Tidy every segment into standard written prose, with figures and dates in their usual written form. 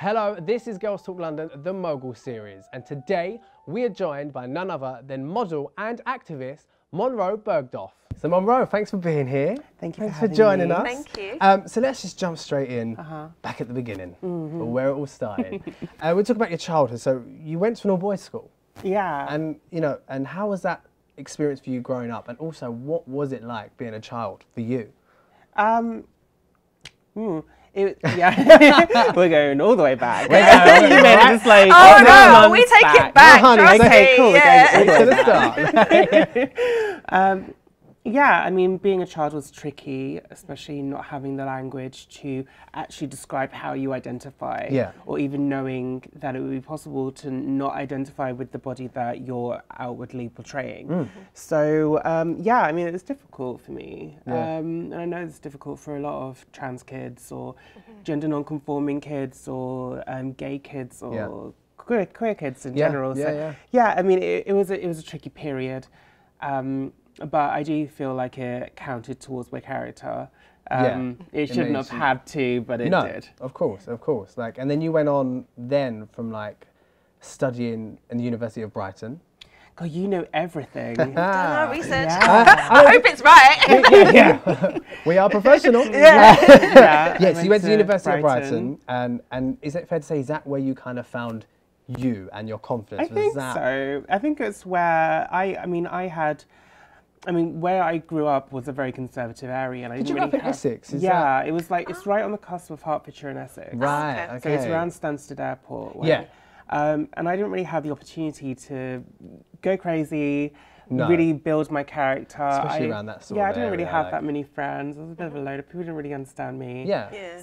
Hello, this is Girls Talk London, the Mogul series, and today we are joined by none other than model and activist Munroe Bergdorf. So Munroe, thanks for being here. Thank you. Thanks for joining us. Thank you. So let's just jump straight in, back at the beginning, where it all started. We'll talk about your childhood. So you went to an all-boys school. Yeah. And and how was that experience for you growing up? And also, what was it like being a child for you? Yeah, we're going all the way back. You made it just like oh no, we take it back. Okay, cool. Yeah. We're going To the start. Yeah, I mean, being a child was tricky, especially not having the language to actually describe how you identify, or even knowing that it would be possible to not identify with the body that you're outwardly portraying. So, yeah, I mean, it was difficult for me. And I know it's difficult for a lot of trans kids or gender non-conforming kids or gay kids or queer kids in general. Yeah, I mean, it was a tricky period. But I do feel like it counted towards my character. It shouldn't have had to, but it did. Of course. Like, and then you went on then from like studying in the University of Brighton. God, you know everything. Done our research. I hope it's right. We are professional. So you went to the University of Brighton, and is it fair to say, is that where you kind of found you and your confidence? I think so. I think it's where where I grew up was a very conservative area, and I didn't really have Essex. It was like it's right on the cusp of Hertfordshire and Essex. Right. Okay. So it's around Stansted Airport. And I didn't really have the opportunity to go crazy, really build my character. Especially around that sort of I didn't really area, have that many friends. I was a bit of a load of people who didn't really understand me.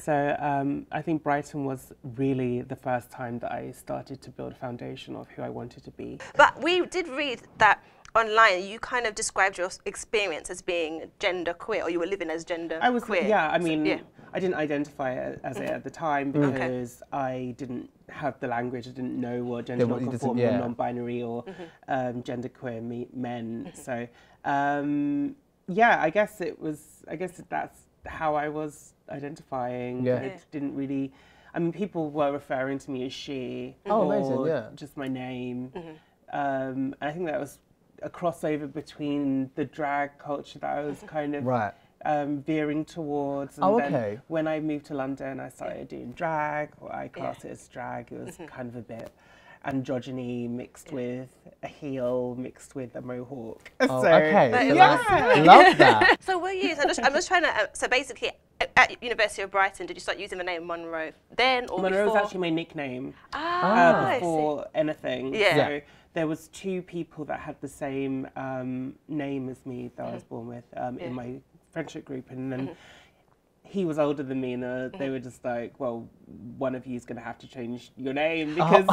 So I think Brighton was really the first time that I started to build a foundation of who I wanted to be. But we did read that online you kind of described your experience as being genderqueer, or you were living as genderqueer. I was, I mean, I didn't identify it as it at the time because I didn't have the language. I didn't know what gender non-conforming or non-binary or genderqueer meant. So, I guess that's how I was identifying. It didn't really, I mean, people were referring to me as she or just my name. And I think that was a crossover between the drag culture that I was kind of veering towards. And then when I moved to London, I started doing drag, or I classed it as drag. It was kind of a bit androgyny mixed with a heel, mixed with a mohawk. Love that. So were you, I'm just trying to, so basically at University of Brighton, did you start using the name Munroe then or Munroe before? was actually my nickname before anything. So there was two people that had the same name as me that I was born with in my friendship group, and then he was older than me, and they were just like, well, one of you is going to have to change your name because...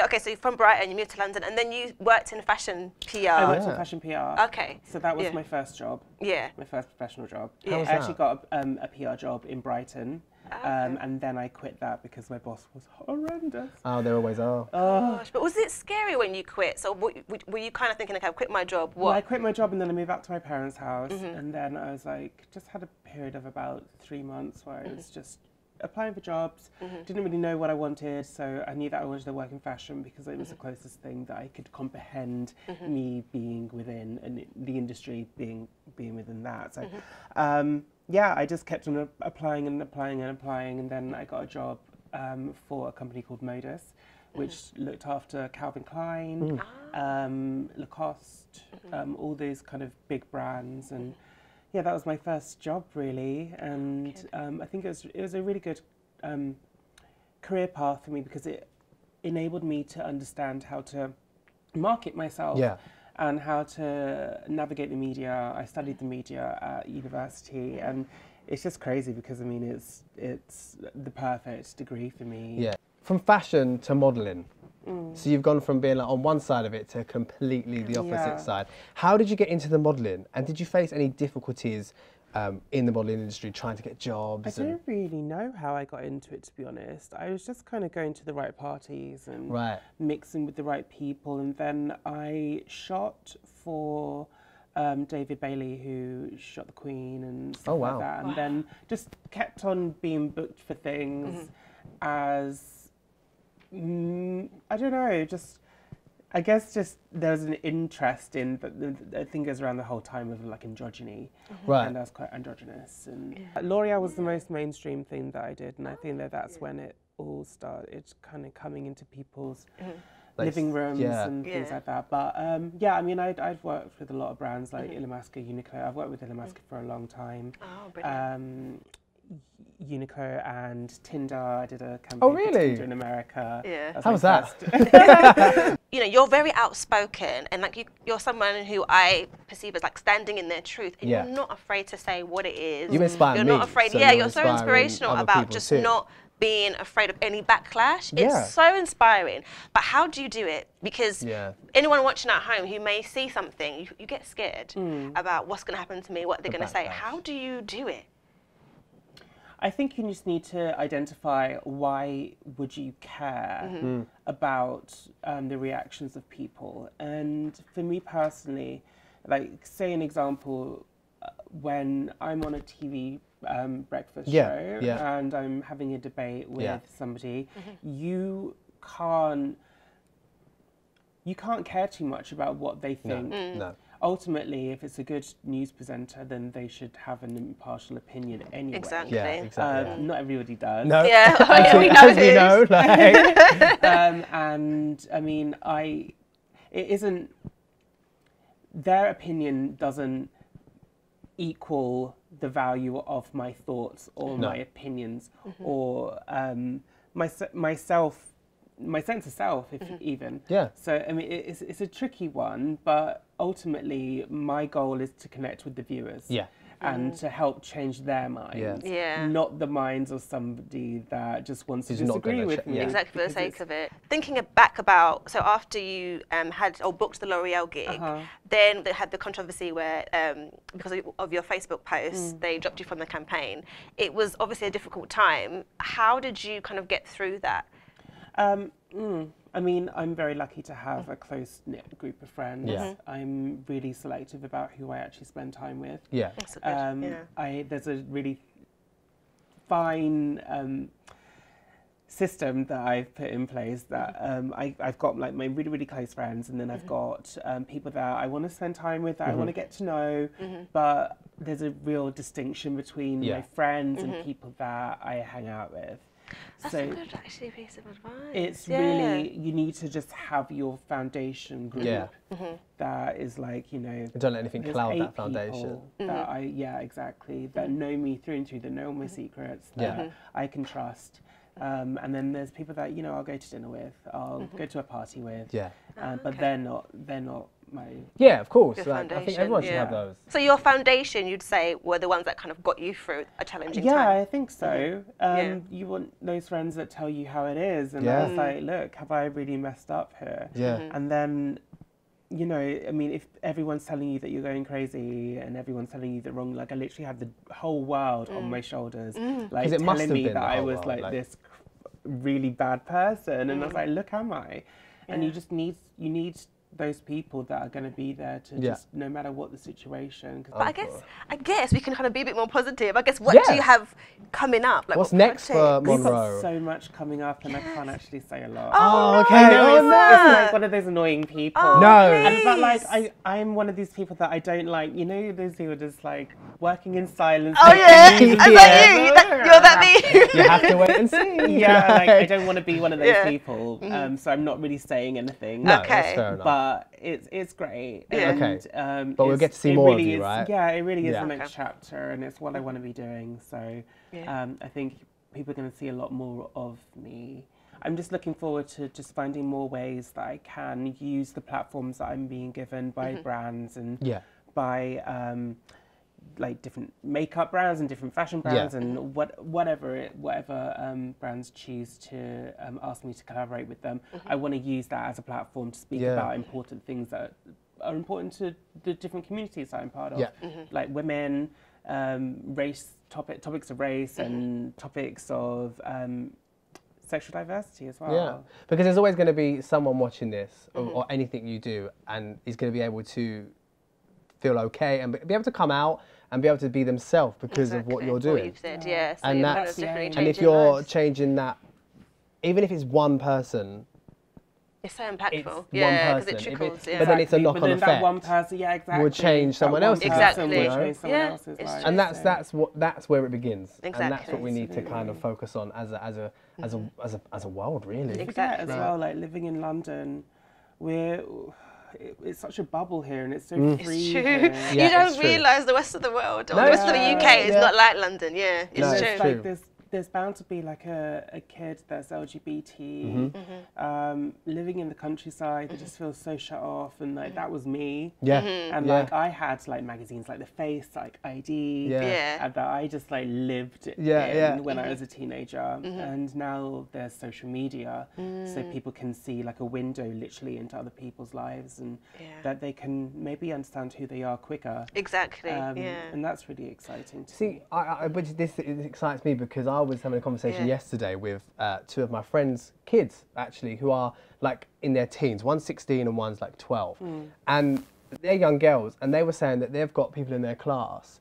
Okay, so you're from Brighton, you moved to London, and then you worked in fashion PR. I worked in fashion PR. Okay. So that was my first job. My first professional job. I actually got a PR job in Brighton. And then I quit that because my boss was horrendous. Oh, they always are. Oh gosh, but was it scary when you quit? So were you kind of thinking, okay, I've quit my job, what? Well, I quit my job and then I moved back to my parents' house, and then I was like, just had a period of about 3 months where I was just applying for jobs, didn't really know what I wanted, so I knew that I wanted to work in fashion because it was the closest thing that I could comprehend me being within, and the industry being within that. So, I just kept on applying, and then I got a job for a company called Modus, which looked after Calvin Klein, Lacoste, all those kind of big brands, and that was my first job really, and I think it was a really good career path for me because it enabled me to understand how to market myself. And how to navigate the media. I studied the media at university, and it's just crazy because I mean it's the perfect degree for me. From fashion to modelling. So you've gone from being like on one side of it to completely the opposite side. How did you get into the modelling, and did you face any difficulties in the modelling industry trying to get jobs? I don't really know how I got into it, to be honest. I was just kind of going to the right parties and mixing with the right people, and then I shot for David Bailey, who shot the Queen and stuff like that, and then just kept on being booked for things. as, I don't know, I guess there's an interest in, but I think it was around the whole time of like androgyny. Right. And I was quite androgynous. And L'Oreal was the most mainstream thing that I did. And I think that's when it all started kind of coming into people's living rooms and things like that. But yeah, I mean, I'd worked with a lot of brands like Illamasqua, Uniqlo. I've worked with Illamasqua for a long time. Oh, brilliant. Uniqlo and Tinder. I did a campaign really? for Tinder in America. Yeah. How was that? You know, you're very outspoken, and like you're someone who I perceive as like standing in their truth, and you're not afraid to say what it is. You inspire You're me. not afraid. So You're so inspirational about just too. not being afraid of any backlash. It's so inspiring. But how do you do it? Because anyone watching at home who may see something, you get scared about what's going to happen to me, what they're going to say. How do you do it? I think you just need to identify why would you care about the reactions of people. And for me personally, like say an example, when I'm on a TV breakfast show and I'm having a debate with somebody, you can't care too much about what they think. No. Ultimately, if it's a good news presenter, then they should have an impartial opinion anyway. Exactly. Yeah, exactly. Not everybody does. No. Yeah, as we know. Like. And I mean, it isn't, their opinion doesn't equal the value of my thoughts or my opinions or my sense of self, if even. Yeah. So I mean, it's a tricky one, but ultimately, my goal is to connect with the viewers. Yeah. And to help change their minds. Yeah. Not the minds of somebody that just wants to disagree with me. Exactly, for the sake of it. Thinking back about, so after you had or booked the L'Oreal gig, then they had the controversy where, because of your Facebook post, they dropped you from the campaign. It was obviously a difficult time. How did you kind of get through that? I mean, I'm very lucky to have a close-knit group of friends. Yeah. I'm really selective about who I actually spend time with. Yeah. That's good. There's a really fine system that I've put in place that I've got like my really, really close friends, and then I've got people that I want to spend time with, that I want to get to know, but there's a real distinction between my friends and people that I hang out with. That's a good actually piece of advice. It's really, you need to just have your foundation group that is like, you know, don't let anything cloud that foundation. That exactly, that know me through and through, that know all my secrets, that I can trust. And then there's people that, you know, I'll go to dinner with, I'll go to a party with, but they're not my... Yeah, of course. Like, I think everyone should have those. So your foundation, you'd say, were the ones that kind of got you through a challenging time? Yeah, I think so. You want those friends that tell you how it is, and I was like, look, have I really messed up here? Yeah. And then, you know, I mean, if everyone's telling you that you're going crazy and everyone's telling you the wrong, like I literally had the whole world on my shoulders, like telling me that I was like this really bad person, and I was like, look, am I? And you just need those people that are going to be there to just, no matter what the situation. But I guess we can kind of be a bit more positive. I guess, what do you have coming up? Like, what's next for Munroe? We've got so much coming up, and I can't actually say a lot. Oh, okay. It's like one of those annoying people. Oh, no. But like, I'm one of these people that I don't like, you know, those who are just like working in silence. Oh yeah, is that you? You're that me. You have to wait and see. Yeah, like I don't want to be one of those people. So I'm not really saying anything. No, that's fair enough. But it's great. And, but we'll get to see more of you, right? Yeah, it really is the next chapter, and it's what I want to be doing. So I think people are going to see a lot more of me. I'm just looking forward to just finding more ways that I can use the platforms that I'm being given by brands and by like different makeup brands and different fashion brands and whatever brands choose to ask me to collaborate with them. I want to use that as a platform to speak about important things that are important to the different communities that I'm part of, like women, race, topics of race and topics of sexual diversity as well. Yeah, because there's always going to be someone watching this or anything you do, and is going to be able to feel okay and be able to come out and be able to be themselves because of what you're doing. What you've said, yes. And if you're changing that even if it's one person, it's so impactful. it's Yeah, one because it person. trickles. But then it's a knock-on But then effect. that one person, yeah, exactly. Would change someone else's life. Exactly. Would change someone else's It's life. true. And that's where it begins. Exactly. And that's what we need to kind of focus on as a world, really. Exactly. As well, like living in London, it's such a bubble here, and it's so free. It's true. Here. You don't realise the rest of the world or the rest of the UK is not like London. Yeah, it's true. Like there's bound to be like a kid that's LGBT, living in the countryside that just feels so shut off, and like that was me. Yeah. And like I had like magazines like The Face, like ID, and that I just like lived in when I was a teenager. And now there's social media, so people can see like a window literally into other people's lives, and that they can maybe understand who they are quicker. Exactly. And that's really exciting to see. But this excites me because I was having a conversation yesterday with two of my friends' kids, actually, who are like in their teens. One's 16 and one's like 12. And they're young girls, and they were saying that they've got people in their class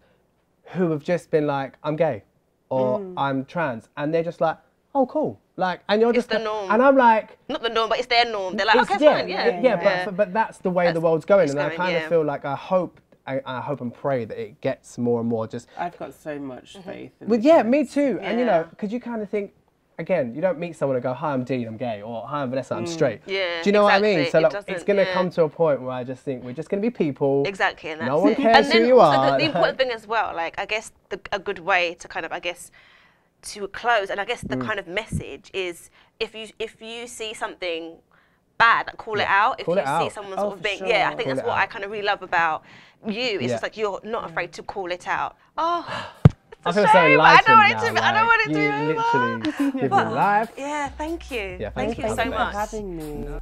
who have just been like, I'm gay or I'm trans. And they're just like, oh, cool. Like, and you're just the norm. And I'm like, not the norm, but it's their norm. They're like, okay, fine, but that's the way the world's going. And I kind of feel like I hope and pray that it gets more and more just... I've got so much faith in me too. Yeah. And, you know, because you kind of think, again, you don't meet someone and go, hi, I'm Dean, I'm gay, or hi, I'm Vanessa, I'm straight. Yeah, do you know what I mean? So like, it's going to yeah. come to a point where I just think we're just going to be people. Exactly, and that's no one it. cares And then who you also are. the important thing as well, like, I guess a good way to kind of, I guess, to close, and I guess the kind of message is if you see something bad, like, call it out. If Call you it out. see someone sort of being, sure. I think Call that's it what out. I kind of really love about you. It's just like you're not afraid to call it out. Oh, I it's feel a so shame, but I enlightened don't want it now, to be. I don't want it to you be over. literally live your life. Yeah, thank you. Yeah, Thank thanks you for so coming. much. having me.